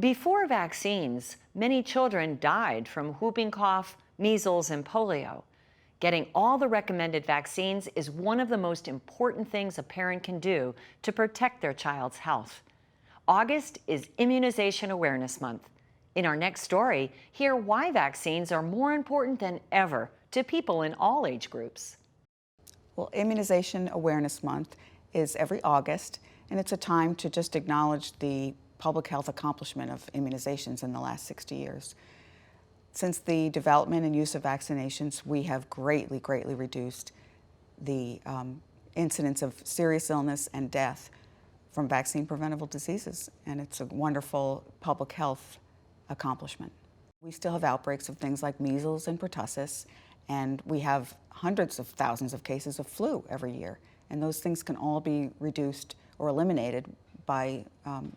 Before vaccines, many children died from whooping cough, measles, and polio. Getting all the recommended vaccines is one of the most important things a parent can do to protect their child's health. August is Immunization Awareness Month. In our next story, hear why vaccines are more important than ever to people in all age groups. Well, Immunization Awareness Month is every August, and it's a time to just acknowledge the public health accomplishment of immunizations in the last 60 years. Since the development and use of vaccinations, we have greatly reduced the incidence of serious illness and death from vaccine-preventable diseases, and it's a wonderful public health accomplishment. We still have outbreaks of things like measles and pertussis, and we have hundreds of thousands of cases of flu every year, and those things can all be reduced or eliminated by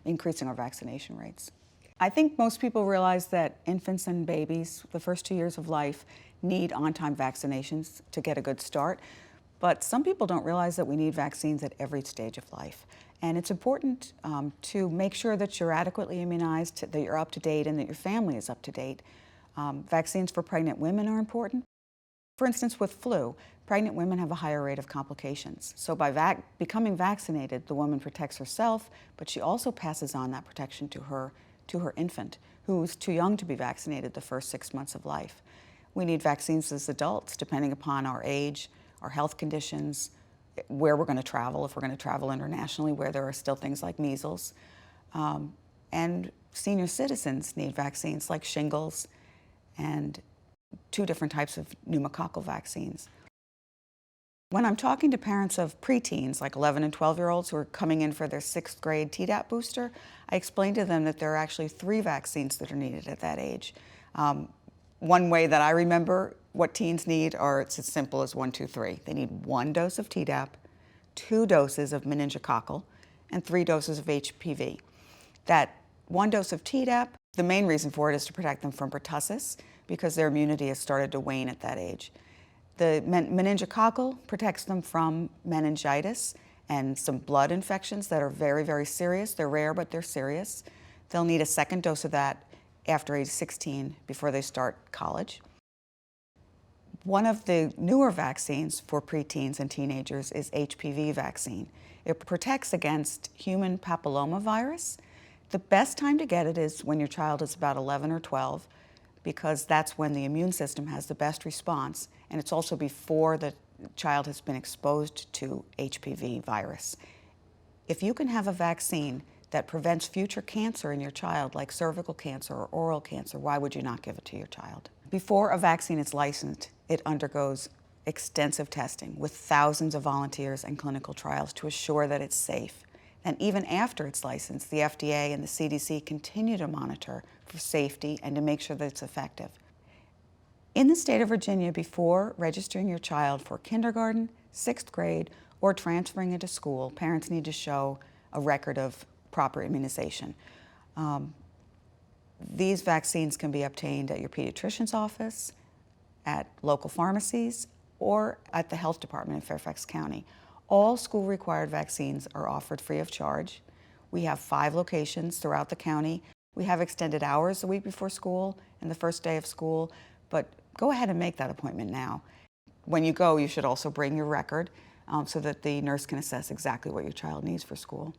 increasing our vaccination rates. I think most people realize that infants and babies, the first 2 years of life, need on-time vaccinations to get a good start. But some people don't realize that we need vaccines at every stage of life. And it's important to make sure that you're adequately immunized, that you're up to date, and that your family is up to date. Vaccines for pregnant women are important. For instance, with flu, pregnant women have a higher rate of complications. So by becoming vaccinated, the woman protects herself, but she also passes on that protection to her infant, who's too young to be vaccinated the first 6 months of life. We need vaccines as adults, depending upon our age, our health conditions, where we're going to travel, if we're going to travel internationally, where there are still things like measles. And senior citizens need vaccines like shingles and 2 different types of pneumococcal vaccines. When I'm talking to parents of preteens, like 11 and 12-year-olds who are coming in for their 6th grade Tdap booster, I explain to them that there are actually 3 vaccines that are needed at that age. One way that I remember what teens need it's as simple as 1, 2, 3. They need 1 dose of Tdap, 2 doses of meningococcal, and 3 doses of HPV. That 1 dose of Tdap, the main reason for it is to protect them from pertussis, because their immunity has started to wane at that age. The meningococcal protects them from meningitis and some blood infections that are very serious. They're rare, but they're serious. They'll need a 2nd dose of that after age 16 before they start college. One of the newer vaccines for preteens and teenagers is HPV vaccine. It protects against human papillomavirus. The best time to get it is when your child is about 11 or 12, because that's when the immune system has the best response, and it's also before the child has been exposed to HPV virus. If you can have a vaccine that prevents future cancer in your child, like cervical cancer or oral cancer, why would you not give it to your child? Before a vaccine is licensed, it undergoes extensive testing with thousands of volunteers and clinical trials to assure that it's safe. And even after it's licensed, the FDA and the CDC continue to monitor for safety and to make sure that it's effective. In the state of Virginia, before registering your child for kindergarten, 6th grade, or transferring into school, parents need to show a record of proper immunization. These vaccines can be obtained at your pediatrician's office, at local pharmacies, or at the health department in Fairfax County. All school-required vaccines are offered free of charge. We have 5 locations throughout the county. We have extended hours the week before school and the first day of school, but go ahead and make that appointment now. When you go, you should also bring your record so that the nurse can assess exactly what your child needs for school.